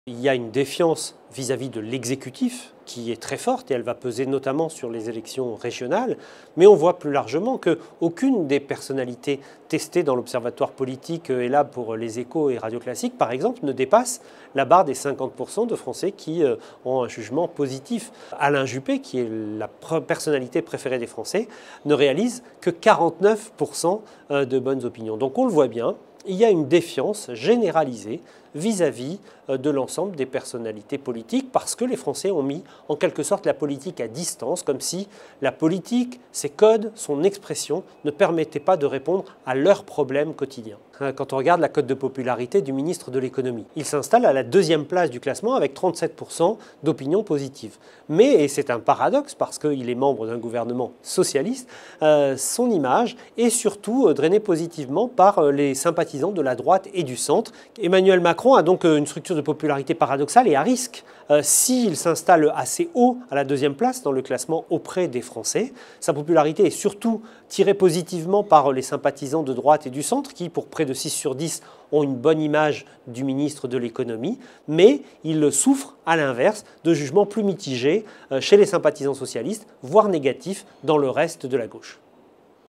Il y a une défiance vis-à-vis de l'exécutif qui est très forte et elle va peser notamment sur les élections régionales. Mais on voit plus largement qu'aucune des personnalités testées dans l'Observatoire politique et là pour les Échos et Radio Classique, par exemple, ne dépasse la barre des 50% de Français qui ont un jugement positif. Alain Juppé, qui est la personnalité préférée des Français, ne réalise que 49% de bonnes opinions. Donc on le voit bien. Il y a une défiance généralisée vis-à-vis de l'ensemble des personnalités politiques parce que les Français ont mis en quelque sorte la politique à distance, comme si la politique, ses codes, son expression ne permettaient pas de répondre à leurs problèmes quotidiens. Quand on regarde la cote de popularité du ministre de l'économie, il s'installe à la deuxième place du classement avec 37% d'opinion positive. Mais, et c'est un paradoxe parce qu'il est membre d'un gouvernement socialiste, son image est surtout drainée positivement par les sympathisants de la droite et du centre. Emmanuel Macron a donc une structure de popularité paradoxale et à risque. S'il s'installe assez haut à la deuxième place dans le classement auprès des Français, sa popularité est surtout tirée positivement par les sympathisants de droite et du centre qui, pour près de 6 sur 10, ont une bonne image du ministre de l'économie, mais il souffre, à l'inverse, de jugements plus mitigés chez les sympathisants socialistes, voire négatifs dans le reste de la gauche.